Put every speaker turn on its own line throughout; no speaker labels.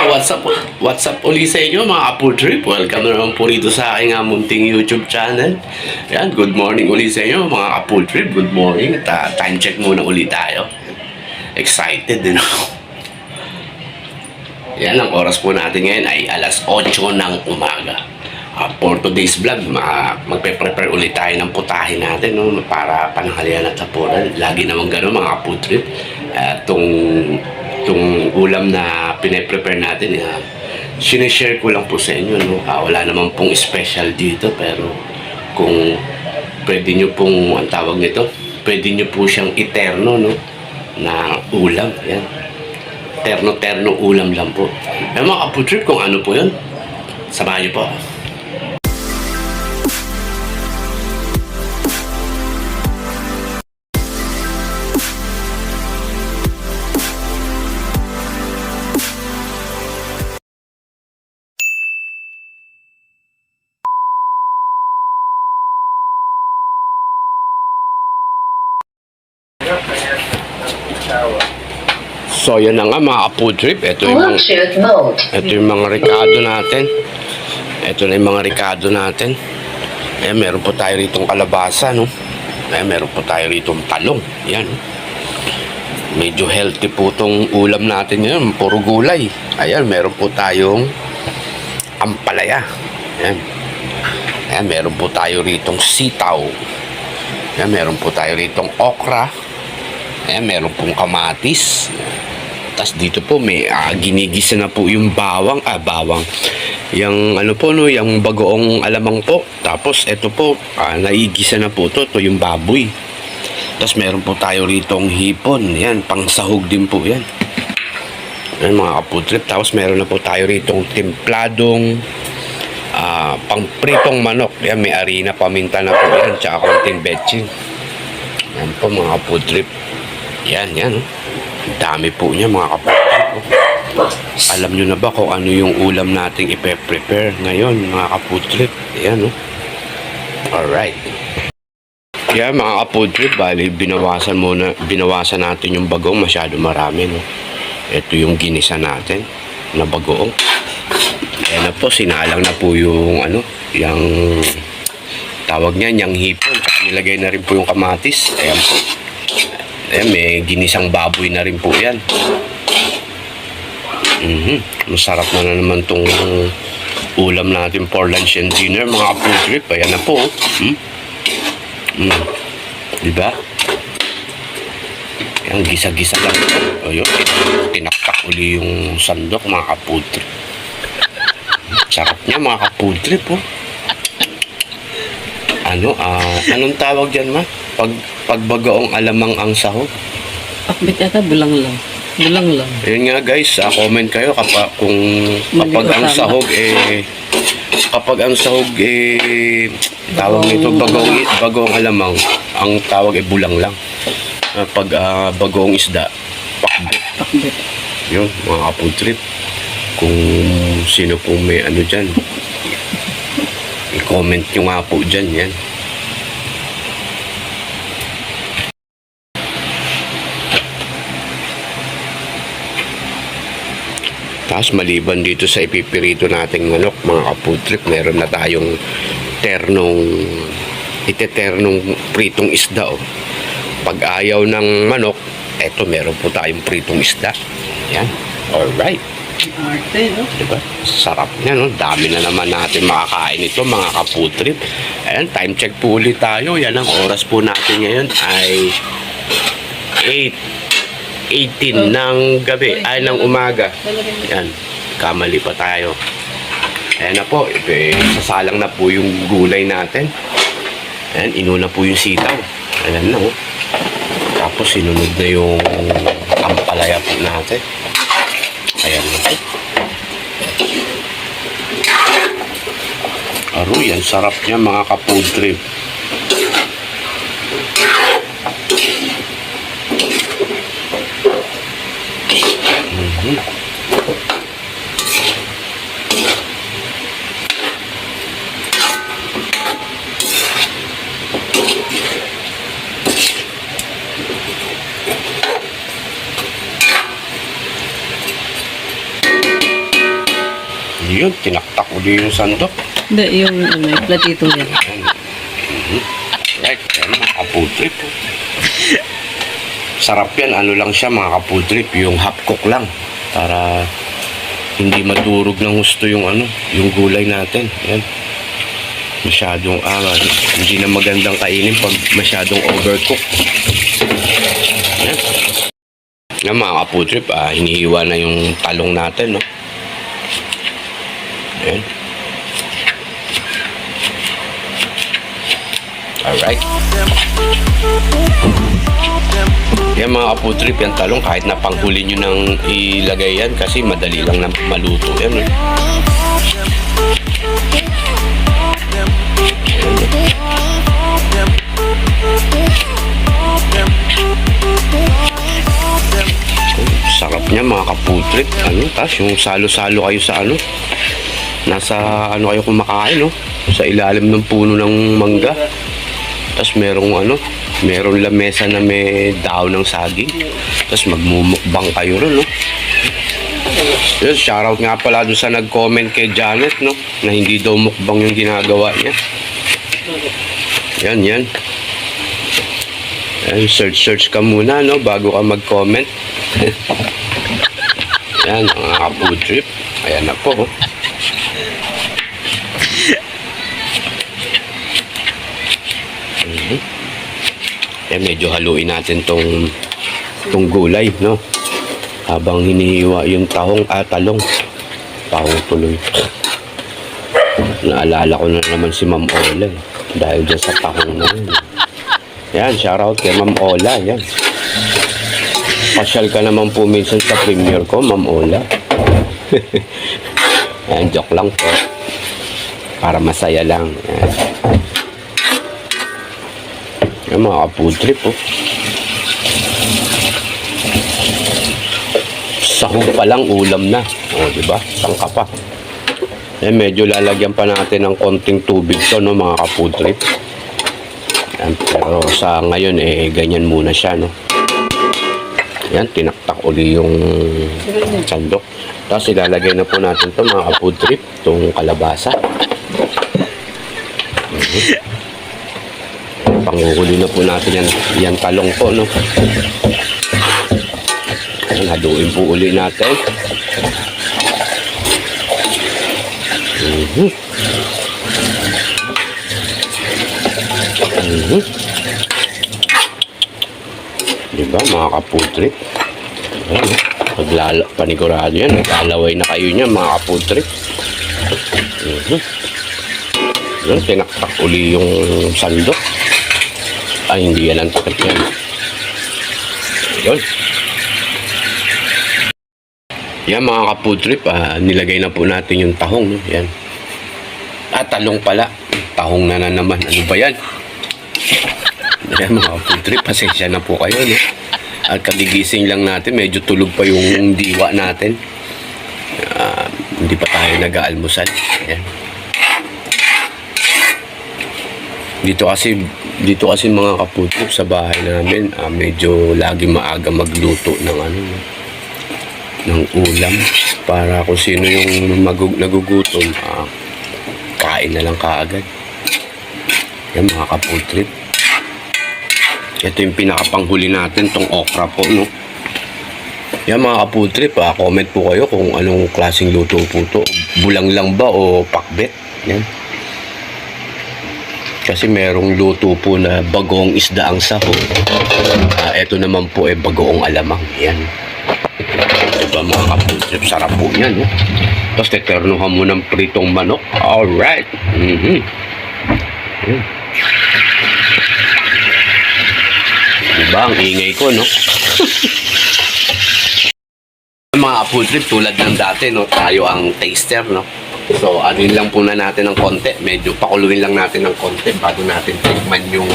What's up? What's up ulit sa inyo mga Apple Trip? Welcome na naman po rito sa aking munting YouTube channel. Yan, good morning ulit sa inyo mga Apple Trip. Good morning. Time check muna ulit tayo. Excited din ako. Yan, ang oras po natin ngayon ay alas 8 ng umaga. For today's vlog, magpe-prepare ulit tayo ng putahe natin, no? Para pananghalian at hapunan. Lagi naman gano'n mga Apple Trip. Itong ulam na pine-prepare natin, sinishare ko lang po sa inyo, no? Wala naman pong special dito, pero kung pwede nyo pong, ang tawag nito, pwede nyo po siyang eterno, no? Na ulam. Yan. Terno ulam lang po. Pero mga Apple Trip, kung ano po yun, samahan nyo po. So, yan na nga mga Apple Trip. Ito yung mga ricado natin. Ito na yung mga ricado natin. Meron po tayo ritong kalabasa, no? Meron po tayo ritong talong. Yan. Medyo healthy po itong ulam natin ngayon. Puro gulay. Ayan, meron po tayong ampalaya. Yan. Meron po tayo ritong sitaw. Yan, meron po tayo ritong okra. Meron pong kamatis. Tapos dito po may ginigisa na po yung bawang, yung ano po, no, yung bagoong alamang po. Tapos ito po, naigisa na po ito yung baboy. Tapos meron po tayo ritong hipon. Yan, pang sahog din po yan. Yan mga Apple Trip. Tapos meron na po tayo ritong templadong pang pritong manok. Yan, may harina, paminta na po yan. Tsaka konting betchin. Yan po mga Apple Trip. Yan. Dami po niya mga kapatid. Alam nyo na ba kung ano yung ulam nating ipe-prepare ngayon mga kaputrit? Yan, no? Alright. Yan mga kaputrit, bali binawasan natin yung bagoong, masyado marami, no? Ito yung ginisa natin na bagoong. Ayan na po, sinalang na po yung yung tawag niyan, yung hipon. Tsaka nilagay na rin po yung kamatis. Ayan po. May ginisang baboy na rin po yan. Masarap na naman tong ulam natin for lunch and dinner mga Apple Trip. Ayan na po. Diba? Ayan, gisa-gisa lang. Ayun, tinaktak uli yung sandok mga Apple Trip. Sarap niya mga Apple Trip, oh. Anong tawag dyan, ma? Pagbagaong alamang ang sahog.
Akbit yata, bulang lang.
Ayun nga guys, comment kayo kapag ang sahog tawag nito bagoong alamang, ang tawag bulang lang. Pag bagoong isda, pakbit. Yun, mga Apple Trip. Kung sino pong may dyan, i-comment nyo nga po dyan, yan. Tapos maliban dito sa ipipirito nating manok, mga Apple Trip, meron na tayong iteternong pritong isda, oh. Pag ayaw ng manok, eto meron po tayong pritong isda. Yan. Alright. Diba? Sarap niya, no? Dami na naman natin makakain ito mga kaputrip. Ayan, time check po ulit tayo. Yan, ang oras po natin ngayon ay 8:18 ng gabi, ay ng umaga. Yan, kamali pa tayo. Ayan na po, sasalang na po yung gulay natin. Ayan, inuna po yung sitaw. Ayan na, oh. Tapos sinunod na yung ampalaya po natin. Ayan na po. Aroy, ang sarap niya mga ka-food trip. Yun, tinaktak uli yung sandok.
Hindi, yung ano, yung platito yan.
Ayan. Right, ayan mga ka-food trip. Sarap yan, ano lang siya mga ka-food trip, yung half cook lang. Para hindi madurog ng gusto yung ano, yung gulay natin. Ayan. Masyadong hindi na magandang kainin pag masyadong overcook. Ayan. Yan mga ka-food trip, hinihiwa na yung talong natin, no? Ayan. Alright. Yan mga ka-food trip, yung talong kahit na panghuli nyo nang ilagay yan kasi madali lang na maluto yan, no? Sarap niya mga ka-food trip. Tapos yung salo-salo kayo sa nasa kayo kumakain, no? Sa ilalim ng puno ng mangga. Tapos merong lamesa na may dahon ng saging. Tapos magmumukbang kayo ron, no? Yun, shoutout nga pala doon sa nag-comment kay Janet, no? Na hindi daw mukbang yung ginagawa niya. Yan. Search ka muna, no? Bago ka mag-comment. Yan, mga food trip. Ayan na po. Medyo haluin natin tong gulay, no? Habang hinihiwa yung talong. Tahong tuloy. Naalala ko na naman si Ma'am Ola. Dahil dyan sa tahong na yun. Yan, shoutout kay Ma'am Ola. Yan. Pasyal ka naman po minsan sa premiere ko, Ma'am Ola. Yan, joke lang po. Para masaya lang. Yan. Yan mga ka-food trip, oh. Sahog pa lang, ulam na. O, diba? Sangka pa. Yan, medyo lalagyan pa natin ng konting tubig to, no, mga ka-food trip. Yan, pero sa ngayon, ganyan muna siya, no. Yan, tinaktak uli yung sandok. Tapos ilalagay na po natin to mga ka-food trip, itong kalabasa. Panguhuli na po natin yan talong po, no. Yan, haluin po uli natin. Diba mga ka-food trip? Panigurado yan, naglalaway na kayo niya mga ka-food trip. Yan, tinaktak uli yung sandok. Ay, hindi yan ang takip yan. Yun. Yan mga ka-food trip, nilagay na po natin yung tahong, no? Yan. Talong pala. Tahong na naman. Ano ba yan? Yan mga ka-food trip, pasensya na po kayo, no? At kagigising lang natin, medyo tulog pa yung diwa natin. Hindi pa tayo nag-aalmusal. Yan. Dito kasi mga ka-food trip sa bahay namin, medyo lagi maaga magluto ng ng ulam para kung sino yung nagugutom, kain na lang kaagad. Yan mga ka-food trip. Ito yung pinakapanghuli natin, tong okra po, no. Yan mga ka-food trip, comment po kayo kung anong klaseng luto po to. Bulang lang ba o pakbet? Yan. Kasi merong luto po na bagoong isda ang sahog. Ito naman po bagoong alamang. Yan. Diba mga ka-food trip, sarap po yan, no? Tapos teternuhan mo ng pritong manok. Alright. Yan. Diba ang ingay ko, no? Mga ka-food trip, tulad ng dati, no? Tayo ang taster, no? So, anuin lang po na natin ng konti. Medyo pakuluin lang natin ng konti bago natin tikman yung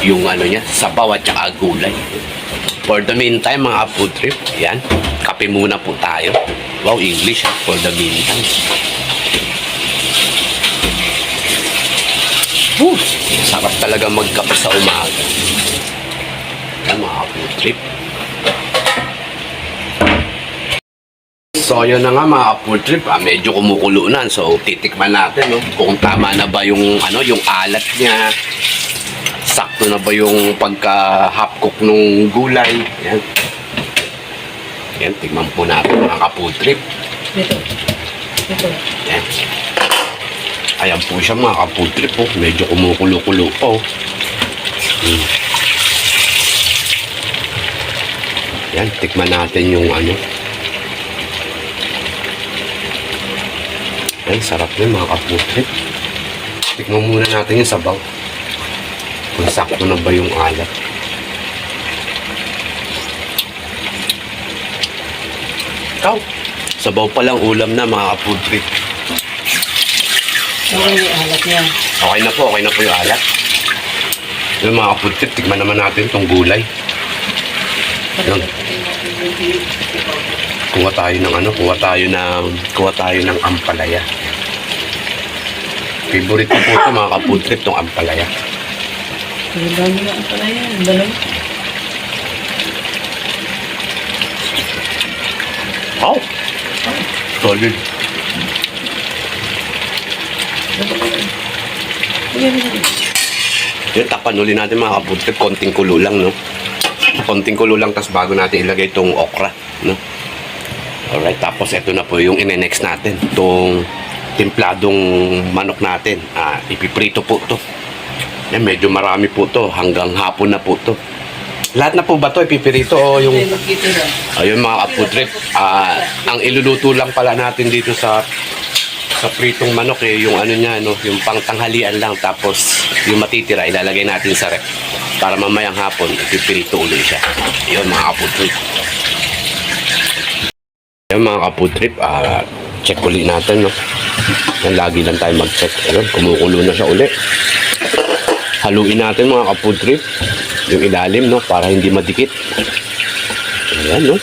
niya, sabaw at saka gulay. For the meantime, mga food trip, yan. Kape muna po tayo. Wow, English, for the meantime. Sarap talaga magkape sa umaga. Yan, mga food trip. So yun na nga mga food trip, medyo kumukulo na. So titikman natin no, kung tama na ba yung yung alat niya. Sakto na ba yung pagka half cook nung gulay. Yan. Yan, tignan po natin mga food trip.
Dito. Dito.
Yan. Ayan po siya mga food trip po. Medyo kumukulo-kulo po. Yan, tikman natin yung Yan, sarap yun mga kaputrip. Tikman muna natin yung sabaw. Kung sakto na ba yung alat. Ikaw, sabaw palang ulam na mga kaputrip.
Okay yung alat niya.
Okay na po yung alat. Yung mga kaputrip, tikman naman natin itong gulay. Yan. Kuha tayo ng ampalaya. Favorite ko po ito mga kaputrip, itong ampalaya.
Ang dami na pala yan. Dalawa.
Oh! Solid. Yung takpan ulit natin mga kaputrip, konting kulo lang, no? Konting kulo lang, tas bago natin ilagay itong okra, no? Alright, tapos ito na po yung ine-next natin. Itong templadong manok natin. Ipiprito po to. Yan, medyo marami po to. Hanggang hapon na po to. Lahat na po ba to ipiprito o yung... Ayun mga kaputrip. Ang iluluto lang pala natin dito sa pritong manok yung niya, no? Yung pangtanghalian lang. Tapos yung matitira ilalagay natin sa rep. Para mamayang hapon ipiprito ulit siya. Ayun mga kaputrip. Ayun mga kaputrip. Check ulit natin, no? Yan, lagi lang tayo mag-check. Ayun, kumukulo na siya ulit. Haluin natin mga kaputrip yung ilalim, no? Para hindi madikit. Ayan, no?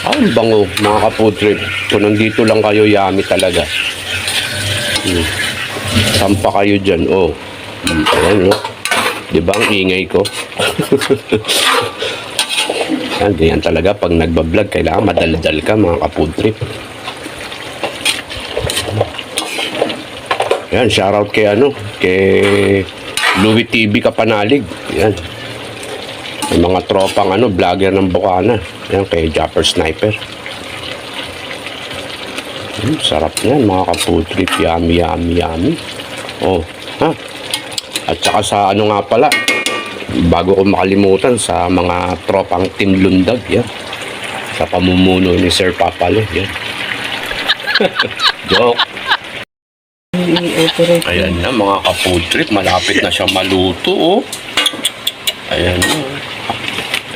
Ang bango mga kaputrip. Kung nandito lang kayo, yummy talaga. Sampa kayo dyan, oh. Ayan, no? Diba ang ingay ko? Yan, ganyan talaga pag nagbablog, kailangan madaldal ka mga kaputrip. Yan, shoutout kay kay Louie TV Kapanalig. Yan. May mga tropang vlogger ng Bukana. Yan, kay Japper Sniper. Sarap yan mga kaputrip. Yummy, yummy, yummy. Oh, ha? At saka sa nga pala, bago ko makalimutan, sa mga tropang Team Lundag, yan. Sa pamumuno ni Sir Papalo, yan. Joke. Ayan na mga ka-food trip, malapit na siya maluto, oh. Ayan na.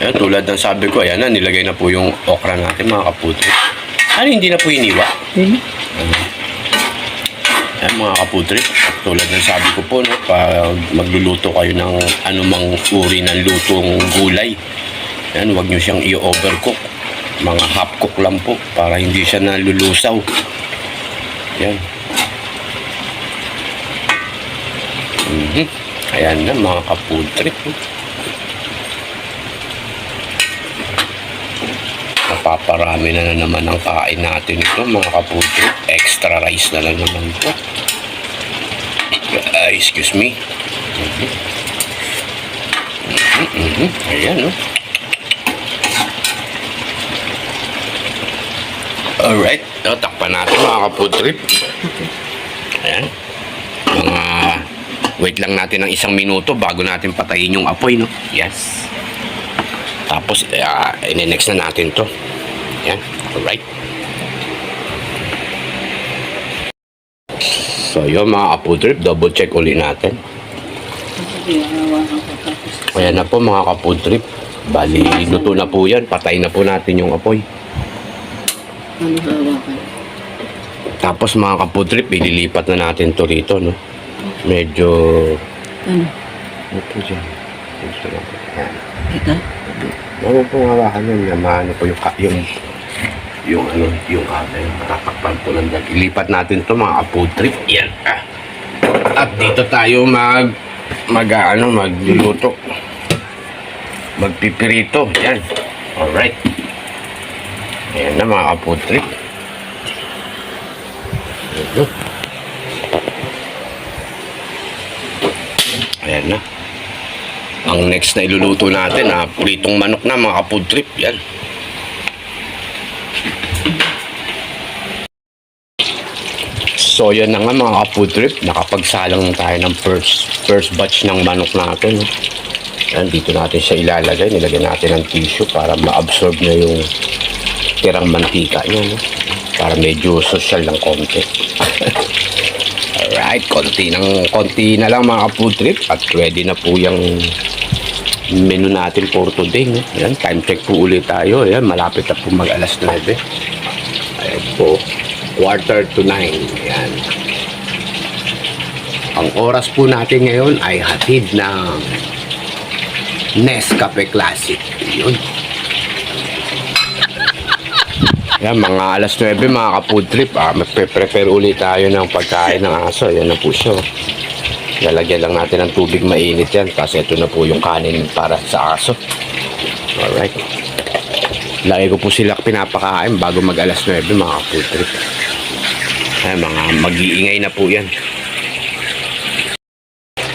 Ayan, tulad ng sabi ko, ayan na, nilagay na po yung okra natin mga ka-food trip. Hindi na po iniwa. Ayan mga ka-food trip, tulad ng sabi ko po, no, pag magluluto kayo ng anumang uri ng lutong gulay, ayan, huwag nyo siyang i-overcook. Mga half cook lang po, para hindi siya nalulusaw. Ayan. Ayan na mga ka-food trip. Napaparami na naman ang kain natin ito mga ka-food trip. Extra rice na lang naman ito. Excuse me. Ayan, no? Alright. Takpan natin mga ka-food trip. Ayan. Wait lang natin ng 1 minuto bago natin patayin yung apoy, no? Yes. Tapos, ine-next na natin to. Yan. Alright. So, yun mga kaputrip, double check ulit natin. Ayan na po mga kaputrip. Bali, luto na po yan. Patay na po natin yung apoy. Tapos mga kaputrip, ililipat na natin to rito, no? Medyo... Ito dyan.
Ito?
Ano po nga ba? Ano po yung matatakpan po lang dyan. Ilipat natin to mga food trip. Yan. At dito tayo magluluto. Magpipirito. Yan. Alright. Ayan na mga ka-food trip. Ito. Ayan na. Ang next na iluluto natin, pritong manok na mga ka-food trip. Yan. So yan na nga mga ka-food trip. Nakapagsalang tayo ng first batch ng manok natin. Yan, dito natin siya ilalagay. Nilagyan natin ng tissue para ma-absorb na yung tirang mantika niya. No? Para medyo social ng konti. Alright, konti na lang mga ka-food trip. At ready na po yung menu natin for today. No? Yan, time check po ulit tayo. Yan, malapit na po mag alas 9. Ayan po. 8:45. Yan. Ang oras po natin ngayon ay hatid ng Nescafe Classic. Yun. Yan, mga alas 9 mga ka-food trip. Magpe-prepare ulit tayo ng pagkain ng aso. Yan na po siya. Lalagyan lang natin ng tubig mainit yan. Kasi ito na po yung kanin para sa aso. Alright. Lagi ko po sila pinapakain bago mag alas 9 mga ka-food trip. Ay, mga mag-iingay na po yan.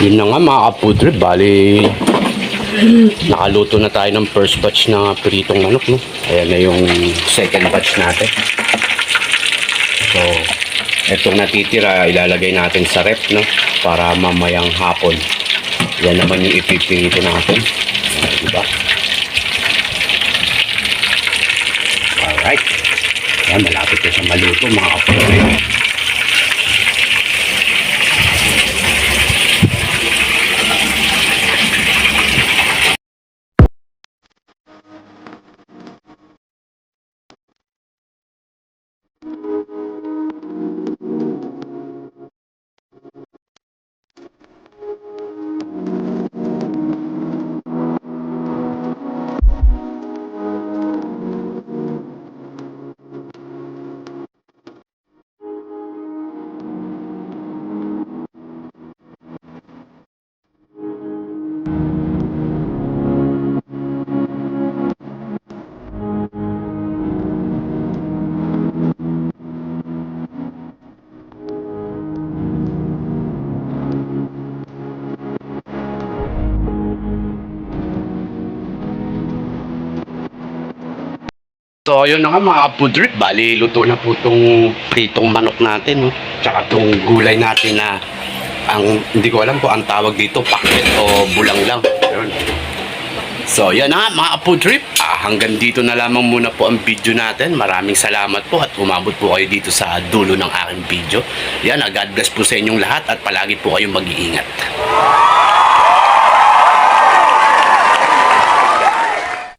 Yun na nga mga ka-food trip. Bali, nakaluto na tayo ng first batch na pritong manok. No? Ayan na yung second batch natin. So, etong natitira, ilalagay natin sa rep. No? Para mamayang hapon. Yan naman yung ipipirito natin. Diba? Alright. Ayan, malapit na siya maluto mga ka-food trip. So, ayun na nga mga ka-food trip. Bali, luto na po itong pritong manok natin. No? Tsaka itong gulay natin na hindi ko alam kung ang tawag dito, pakbet o bulang lang. Ayun. So, yan na nga mga ka-food trip. Hanggang dito na lamang muna po ang video natin. Maraming salamat po at umabot po kayo dito sa dulo ng aking video. Yan, God bless po sa inyong lahat at palagi po kayong mag-iingat.